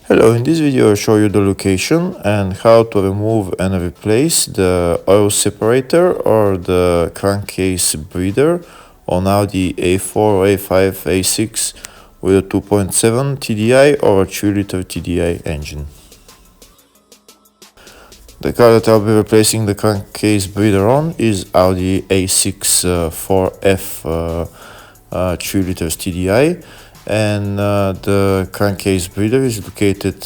Hello, in this video I'll show you the location and how to remove and replace the oil separator or the crankcase breather on Audi A4 A5 A6 with a 2.7 TDI or a 3-liter TDI engine. The car that I'll be replacing the crankcase breather on is Audi A6 4F 3-liter TDI. And the crankcase breather is located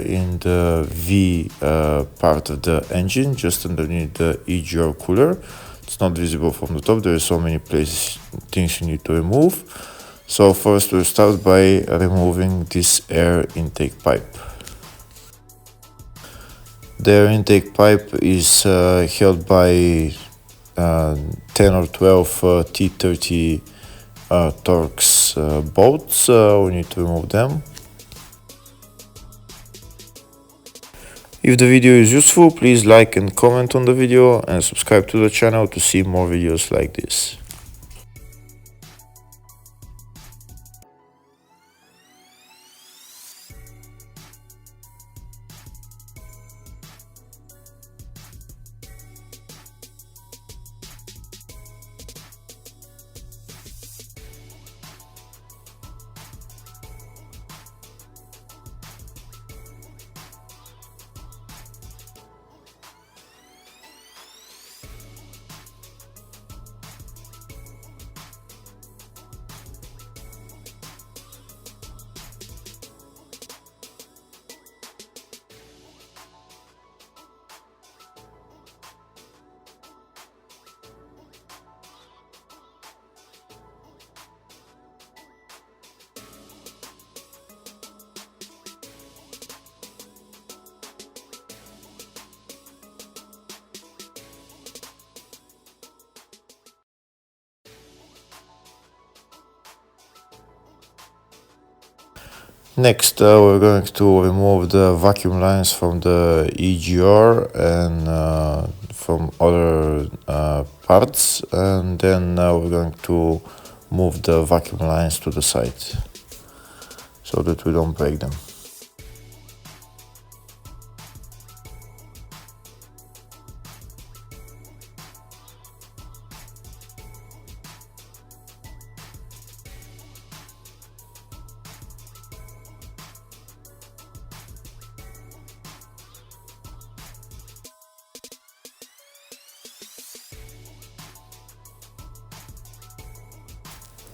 in the V part of the engine, just underneath the EGR cooler. It's not visible from the top. There are so many things you need to remove. So first we'll start by removing this air intake pipe. The air intake pipe is held by 10 or 12 T30 Torx bolts. We need to remove them. If the video is useful, please like and comment on the video and subscribe to the channel to see more videos like this. Next, we're going to remove the vacuum lines from the EGR and from other parts, and then we're going to move the vacuum lines to the side so that we don't break them.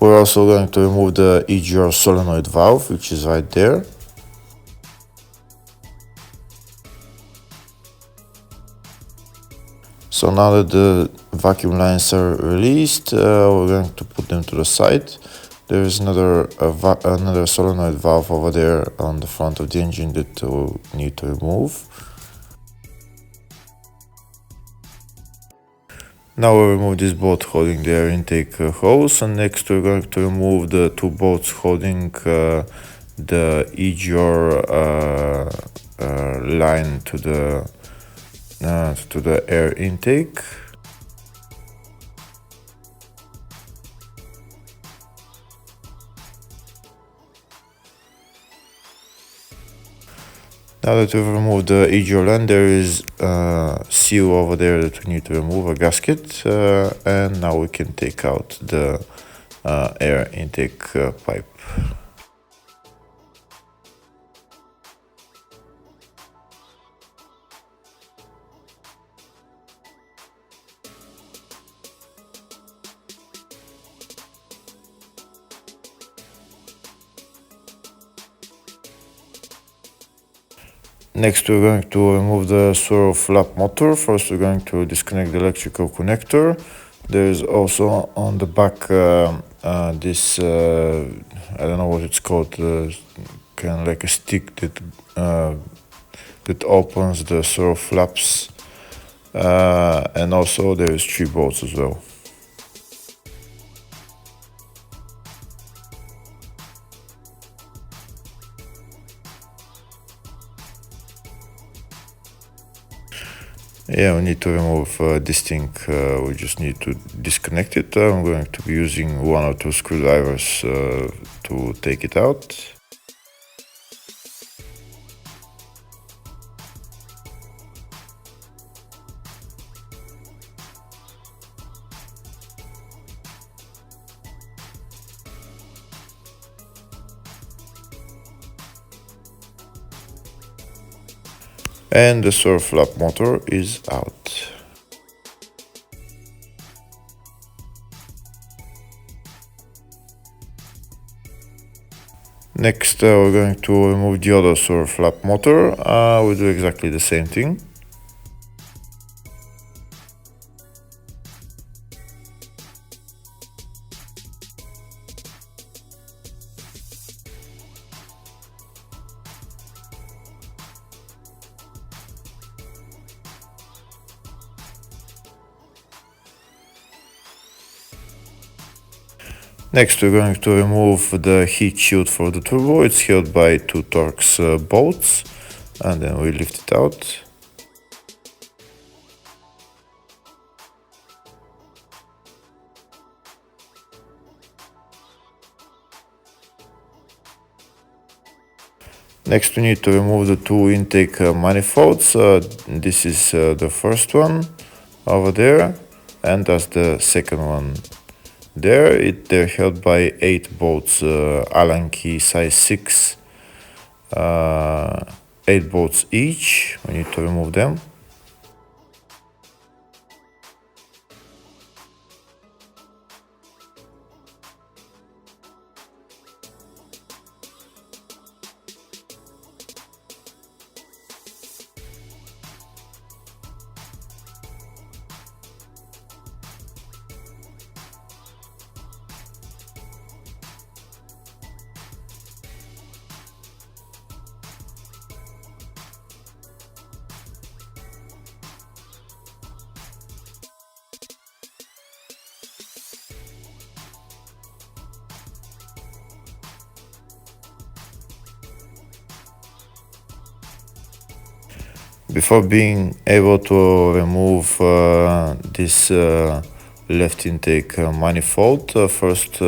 We're also going to remove the EGR solenoid valve, which is right there. So now that the vacuum lines are released, we're going to put them to the side. There is another solenoid valve over there on the front of the engine that we'll need to remove. Now we'll remove this bolt holding the air intake hose, and next we're going to remove the two bolts holding the EGR line to the air intake. Now that we've removed the EGR line, there is a seal over there that we need to remove, a gasket, and now we can take out the air intake pipe. Next, we're going to remove the swirl flap motor. First, we're going to disconnect the electrical connector. There is also on the back this, I don't know what it's called, kind of like a stick that opens the swirl flaps. And also there is 3 bolts as well. Yeah, we need to remove this thing. We just need to disconnect it. I'm going to be using 1 or 2 screwdrivers to take it out. and the swirl flap motor is out. Next, we're going to remove the other swirl flap motor. We'll do exactly the same thing. Next, we're going to remove the heat shield for the turbo. It's held by two Torx bolts, and then we lift it out. Next, we need to remove the two intake manifolds. This is the first one over there, and that's the second one there. They're held by 8 bolts, Allen key size 6, 8 bolts each. We need to remove them. Before being able to remove this left intake manifold, first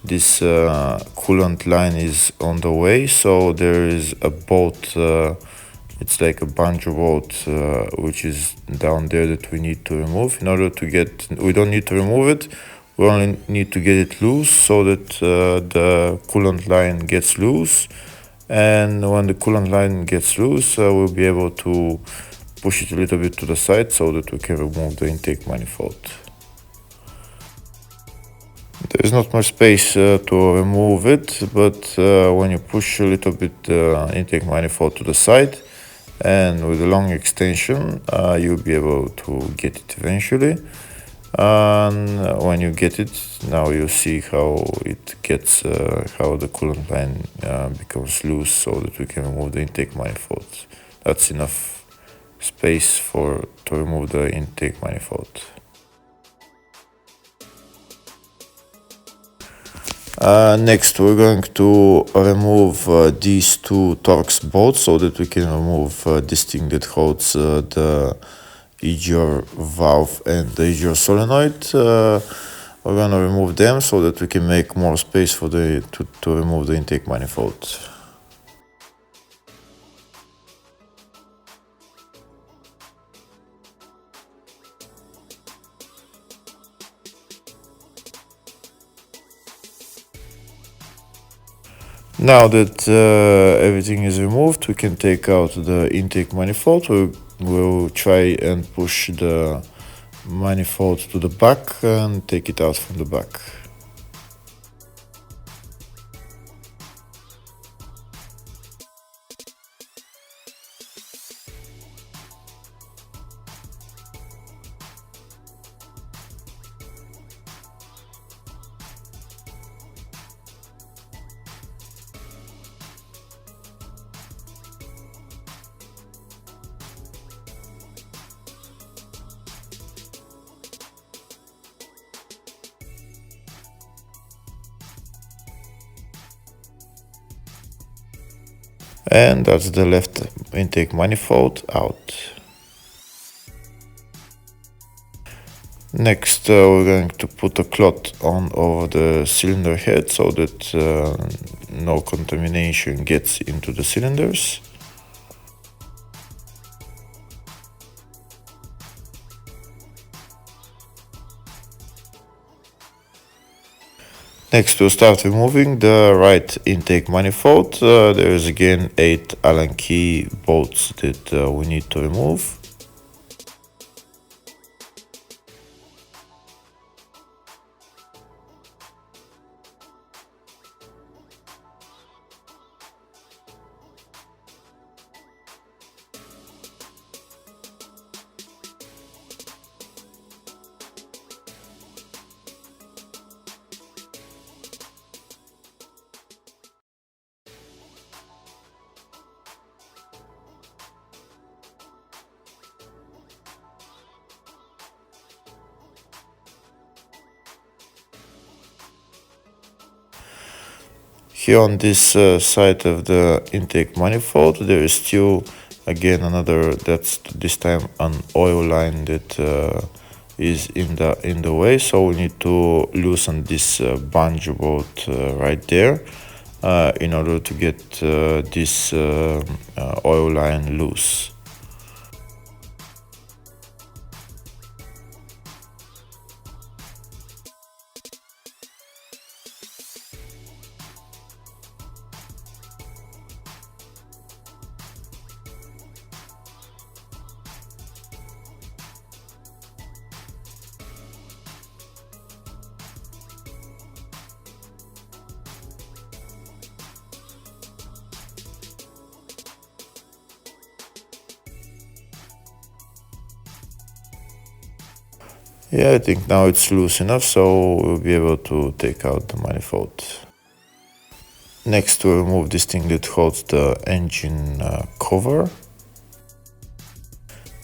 this coolant line is on the way, so there is a bolt, it's like a banjo bolt, which is down there that we need to remove. In order to get, we don't need to remove it, we only need to get it loose so that the coolant line gets loose. And when the coolant line gets loose, we'll be able to push it a little bit to the side so that we can remove the intake manifold. There is not much space to remove it, but when you push a little bit the intake manifold to the side and with a long extension, you'll be able to get it eventually. And when you get it, now you see how it gets, how the coolant line becomes loose so that we can remove the intake manifold. That's enough space to remove the intake manifold. Next, we're going to remove these two Torx bolts so that we can remove this thing that holds the EGR valve and the EGR solenoid. We're gonna remove them so that we can make more space for to remove the intake manifold. Now that everything is removed, we can take out the intake manifold. We'll try and push the manifold to the back and take it out from the back. And that's the left intake manifold out. Next, we're going to put a cloth on over the cylinder head so that no contamination gets into the cylinders. Next, we'll start removing the right intake manifold. There is again 8 Allen key bolts that we need to remove. Here on this side of the intake manifold, there is still again another, that's this time an oil line that is in the way, so we need to loosen this bungee bolt right there in order to get this oil line loose. Yeah, I think now it's loose enough, so we'll be able to take out the manifold. Next, we'll remove this thing that holds the engine cover.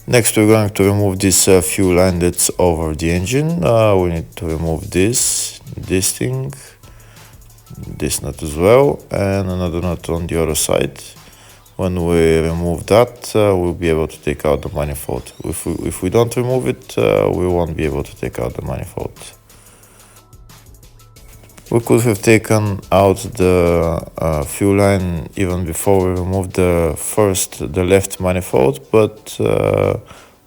Next, we're going to remove this fuel line that's over the engine. We need to remove this thing, this nut as well, and another nut on the other side. When we remove that, we'll be able to take out the manifold. If we don't remove it, we won't be able to take out the manifold. We could have taken out the fuel line even before we removed the left manifold, but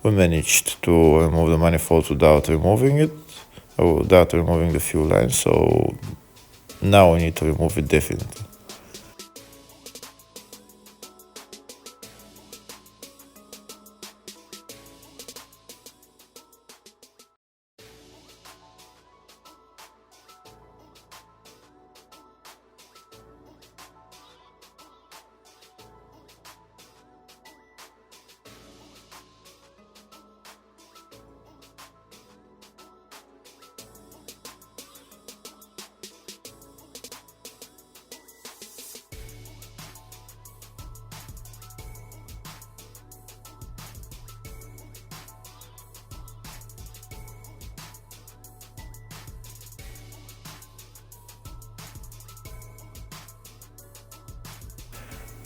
we managed to remove the manifold without removing it, or without removing the fuel line, so now we need to remove it definitely.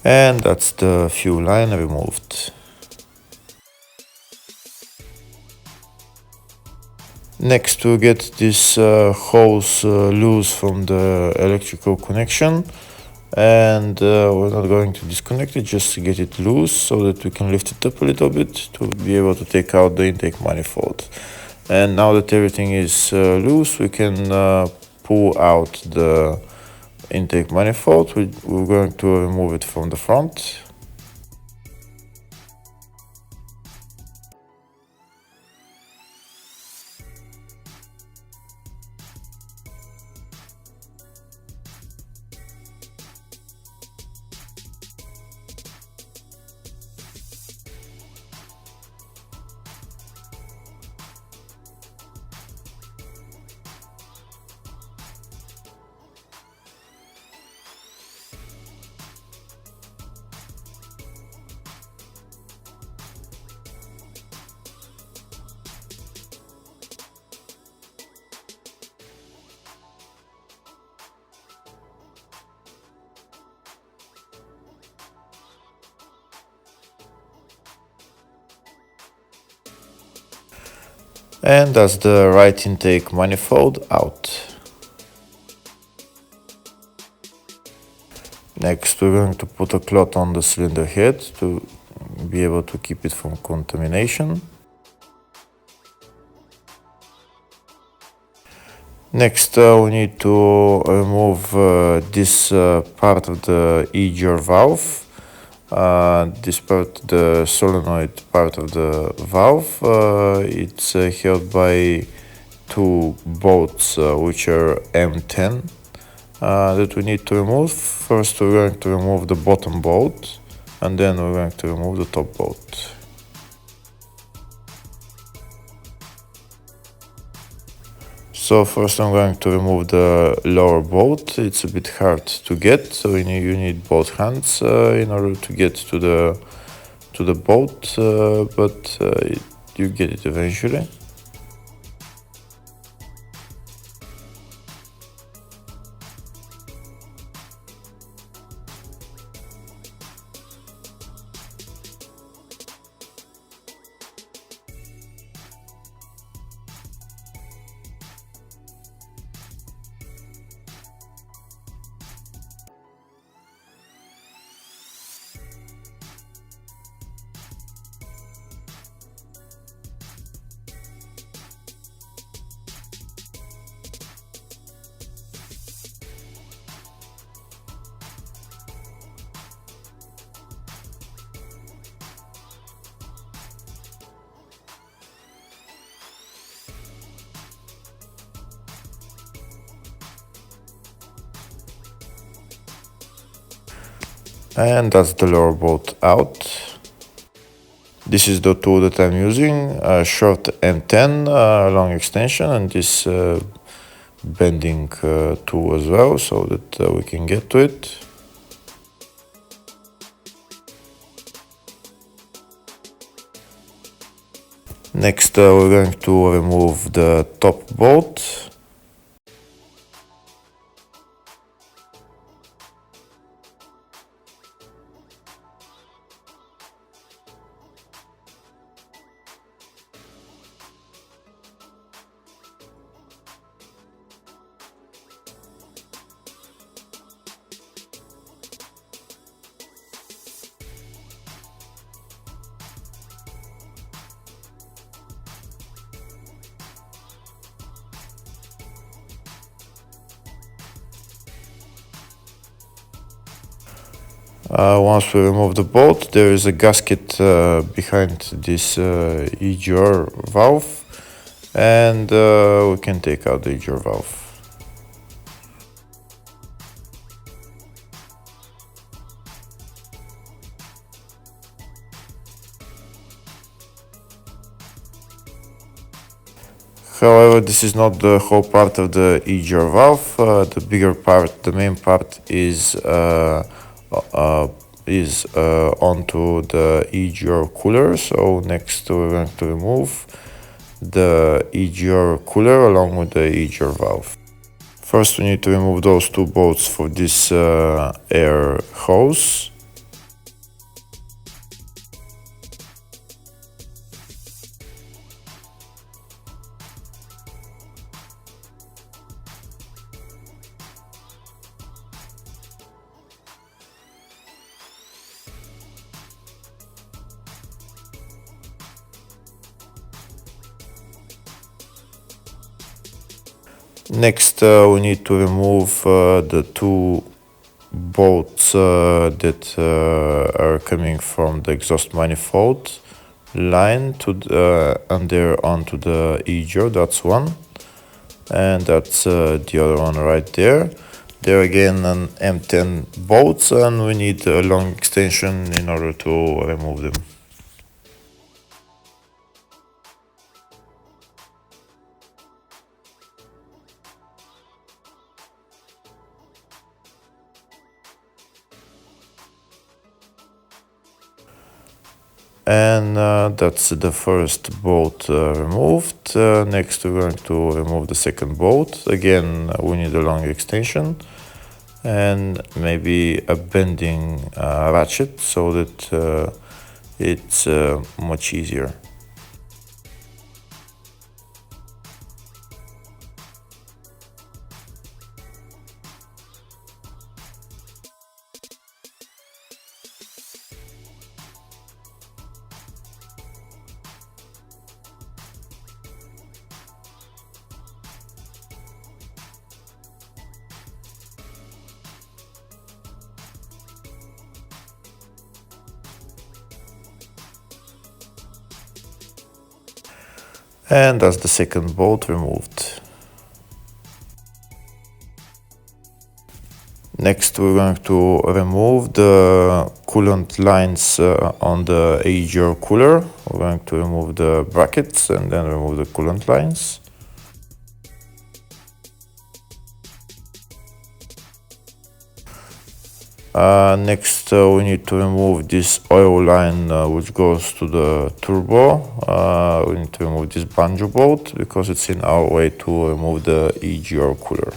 And that's the fuel line removed. Next, to get this hose loose from the electrical connection, and we're not going to disconnect it, just to get it loose so that we can lift it up a little bit to be able to take out the intake manifold. And now that everything is loose, we can pull out the intake manifold. We're going to remove it from the front. And that's the right intake manifold out. Next, we're going to put a cloth on the cylinder head to be able to keep it from contamination. Next, we need to remove this part of the e-gear valve. This part, the solenoid part of the valve, it's held by two bolts which are M10 that we need to remove. First, we're going to remove the bottom bolt, and then we're going to remove the top bolt. So first I'm going to remove the lower bolt. It's a bit hard to get, so you need both hands in order to get to the bolt, but you get it eventually. And that's the lower bolt out. This is the tool that I'm using, a short M10 long extension, and this bending tool as well, so that we can get to it. Next, we're going to remove the top bolt. Once we remove the bolt, there is a gasket behind this e-gear valve, and we can take out the e-gear valve. However, this is not the whole part of the e-gear valve. The bigger part, the main part, is onto the e-gear cooler. So next we're going to remove the e-gear cooler along with the e-gear valve. First we need to remove those two bolts for this air hose. Next, we need to remove the two bolts that are coming from the exhaust manifold line and they're onto the e-gear. That's one, and that's the other one right there. They're again an M10 bolts, and we need a long extension in order to remove them. And that's the first bolt removed. Next we're going to remove the second bolt. Again, we need a long extension and maybe a bending ratchet so that it's much easier. And that's the second bolt removed. Next, we're going to remove the coolant lines on the AGR cooler. We're going to remove the brackets and then remove the coolant lines. Next, we need to remove this oil line which goes to the turbo. We need to remove this banjo bolt because it's in our way to remove the AGR cooler.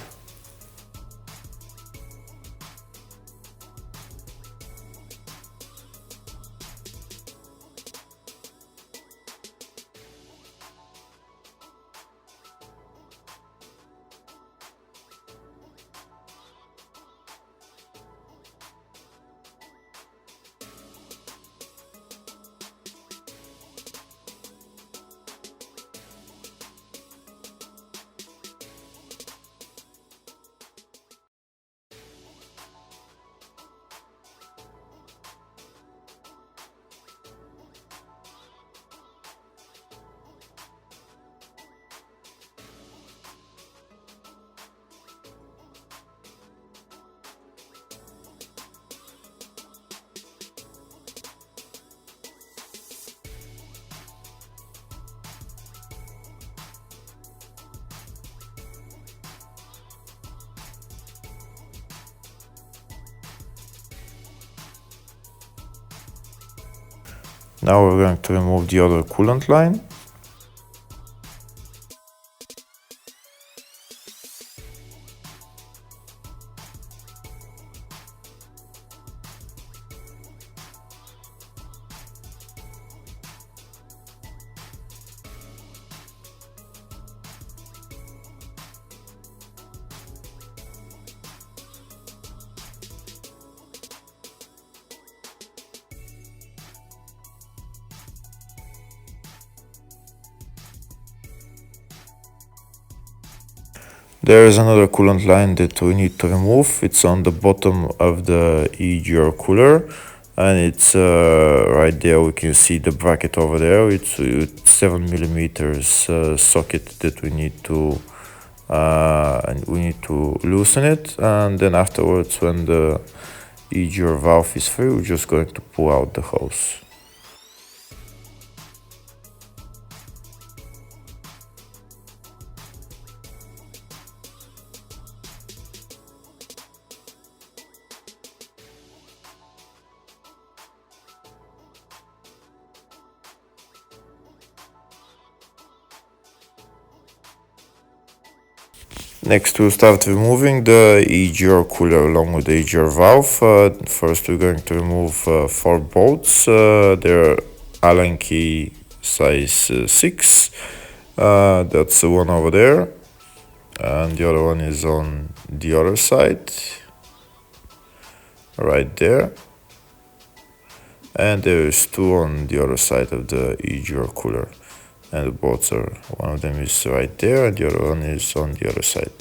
Now we're going to remove the other coolant line. There is another coolant line that we need to remove. It's on the bottom of the EGR cooler, and it's right there. We can see the bracket over there. It's 7mm socket that we need to loosen it, and then afterwards, when the EGR valve is free, we're just going to pull out the hose. Next, we'll start removing the EGR cooler along with the EGR valve. First, we're going to remove 4 bolts. They're Allen key size 6. That's the one over there. And the other one is on the other side, right there. And there's 2 on the other side of the EGR cooler. And the bolts are, one of them is right there and the other one is on the other side.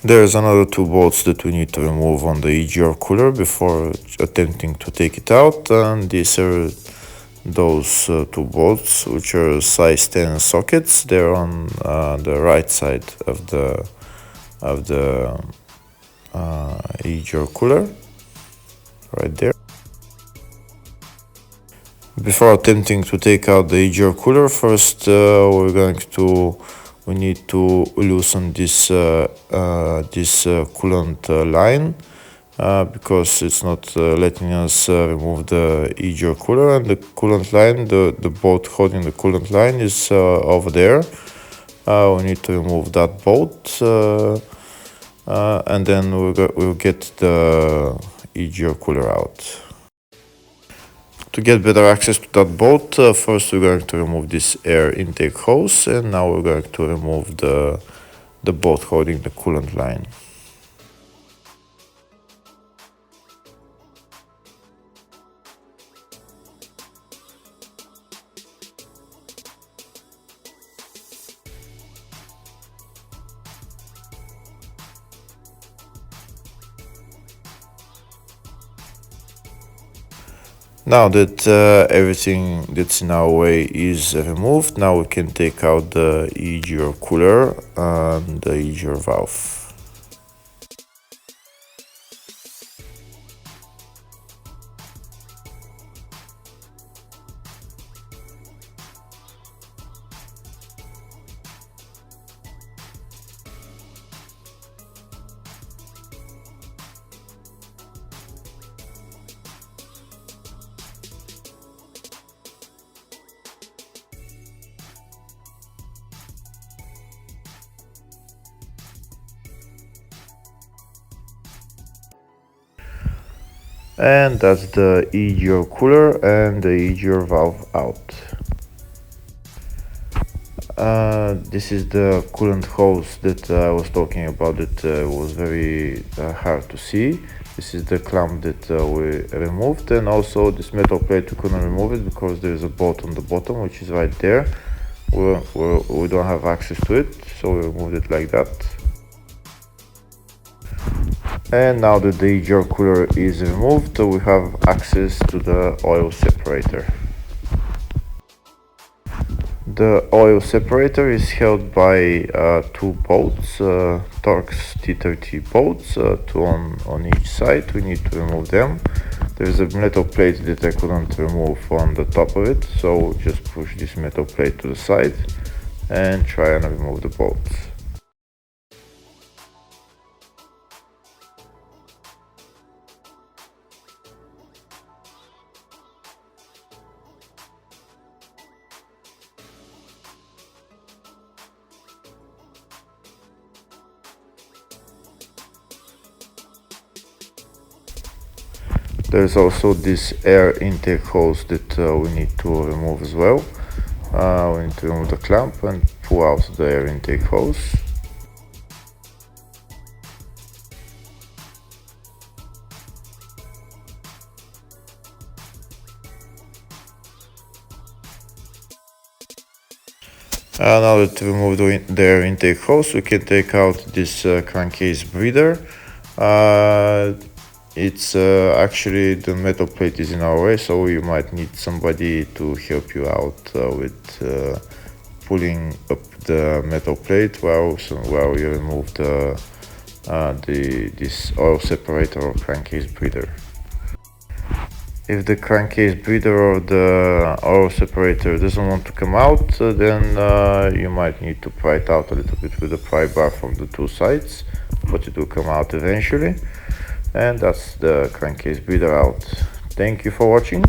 There's another 2 bolts that we need to remove on the EGR cooler before attempting to take it out, and these are those 2 bolts, which are size 10 sockets. They're on the right side of the EGR cooler, right there. Before attempting to take out the EGR cooler, first we're going to we need to loosen this coolant line, because it's not letting us remove the EGR cooler, and the coolant line, the bolt holding the coolant line is over there. We need to remove that bolt, and then we'll get the EGR cooler out. To get better access to that bolt, first we're going to remove this air intake hose, and now we're going to remove the bolt holding the coolant line. Now that everything that's in our way is removed, now we can take out the EGR cooler and the EGR valve. And that's the EGR cooler and the EGR valve out. This is the coolant hose that I was talking about, that was very hard to see. This is the clamp that we removed, and also this metal plate we couldn't remove it because there is a bolt on the bottom, which is right there. We don't have access to it, so we removed it like that. And now that the EGR cooler is removed, we have access to the oil separator. The oil separator is held by two bolts, Torx T30 bolts, two on each side. We need to remove them. There's a metal plate that I couldn't remove on the top of it, so just push this metal plate to the side and try and remove the bolts. There's also this air intake hose that we need to remove as well. We need to remove the clamp and pull out the air intake hose. Now that we removed the air intake hose, we can take out this crankcase breather. It's actually, the metal plate is in our way, so you might need somebody to help you out with pulling up the metal plate while you remove this oil separator or crankcase breather. If the crankcase breather or the oil separator doesn't want to come out, then you might need to pry it out a little bit with a pry bar from the two sides, but it will come out eventually. And that's the crankcase breather out. Thank you for watching.